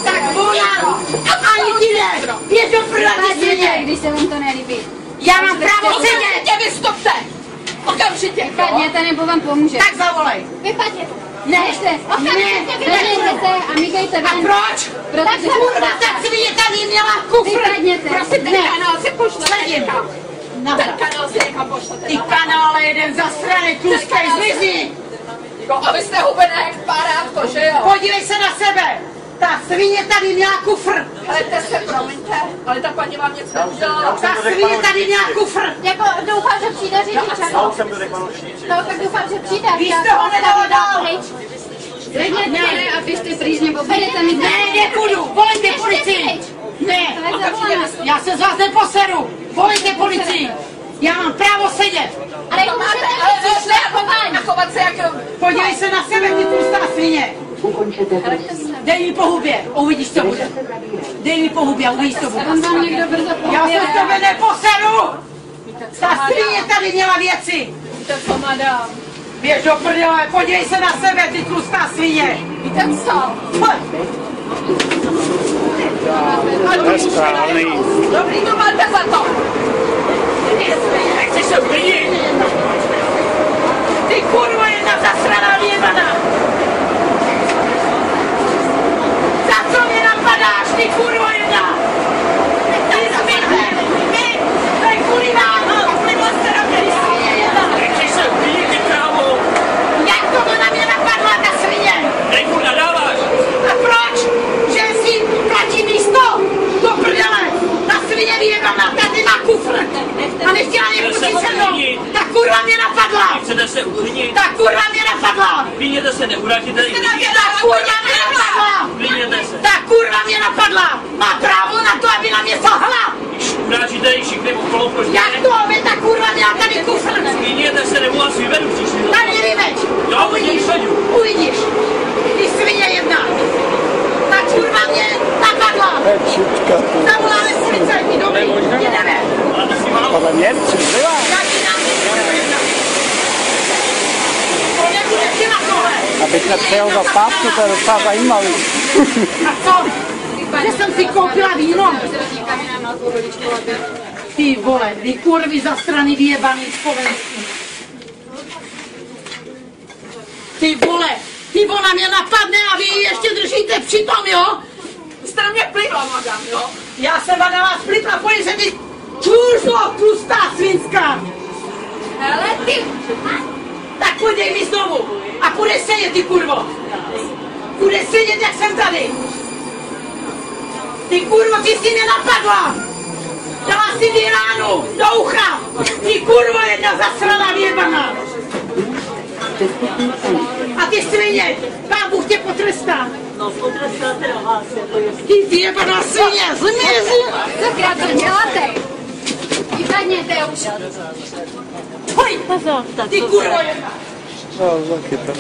Tak volám! Ani ty ne! Běž do prdele, ty svině! Když se vám to nelíbí. Já mám právo sedět! Okamžitě vystupte! Okamžitě! Vypadněte, nebo vám pomůže. Tak zavolej! Vypadněte! Ne! Vypadněte a mykejte A ven. proč? Protože Kurva, ta svině tady měla kufr! vypadněte. Prosím, ten kanál si pošlete Sledím. někam! Ten kanál si někam pošlete! Ty kanále jeden zasraný, tluskej, zmizni! Jo, a vy jste hubené jak párátko, že jo? Podívej se na sebe! Ta svině tady měla kufr! Helejte se, promiňte, ale ta paní vám nic neudělala. Ta svině tady měla kufr! Jako doufám, že přijde řidič, ano. Já jsem to řekl všichni. No, tak doufám, že přijde. Víš toho nedal! Vypadněte a běžte pryč, nebo budete mít... Ne, nepůjdu! Volejte policii! Ne! Já se z vás neposeru! Volejte policii! Já mám právo sedět! Ale To máte, můžete ale říct, co jste chování? A chovat se jak... Podívej se na sebe, ty tlustá svině! Dej mi po hubě, uvidíš, co bude. Dej mi po hubě, uvidíš, co bude. On vám někdo brzo Já pověděl. se z tebe neposeru! Ta svině tady měla věci! Víte co, madam? Běž do prdele, podívej se na sebe, ty tlustá svině! Víte co? Nesprávný. Dobrý, To máte za to! nechci se uklidnit! Ty kurva, jedna zasraná věmana! Za co mě napadáš, ty kurva jedna? Ty zmizne! Ty! To je kvůli vám! Vplyvla jste na mě, svině jedna! Nechci se uklidnit, ty krávo. Jak to na mě napadla, ta svině? Nejku nadáváš. A proč? Že si platí místo? Do prdele! Ta svině vyjebaná, tady má kufr! A nechtěla mě pustit se mnou! Ta kurva mě napadla! Chcete se uklidnit? Ta kurva mě napadla! Uklidněte se, neurážíte i lidi. Ta kurva mě napadla! Uklidněte se. Ta kurva mě napadla! Má právo na to, aby na mě sahla! Když urážíte i všichni okolo proti Jak to, aby ta kurva měla tady kufr? Uklidněte se, nebo vás vyvedu příště. Tady vyveď! Jo, Uvidíš! vyvedu. Uvidíš! Ty svině jedna! Ta kurva mě napadla! Zavoláme policajti, dobrý, jedeme! Ale to si mám. Podle mě přizvila. Já ti dám ty kurva jedna! To nebude těma tohle! Abych nepřijel za zpátky, to je docela zajímavý. A co? Že jsem si koupila víno? Ty vole, vy kurvy zasraný vyjebaný Slovensku. Ty vole, mě napadne a vy ji ještě držíte přitom, jo? Vy jste na mě plivla, madam, jo? Já jsem vám na vás plitla, pojď se ty čůžlo, tlustá svinská. Hele, ty! Tak pojď dej mi znovu a půjdeš sedět, ty kurvo. Půjdeš sedět, jak jsem tady. Ty kurvo, ty jsi mě napadla. Dala si mi ránu do ucha. Ty kurvo, jedna zasraná vyjebaná. A ty svině, Pán Bůh tě potrestá. No, potrestáte na vás, jako jestli... Ty vyjebaná svině, zmizi. Zakrát to děláte. Vypadněte už. Pojď, ty kurvo jedna. No, taky to.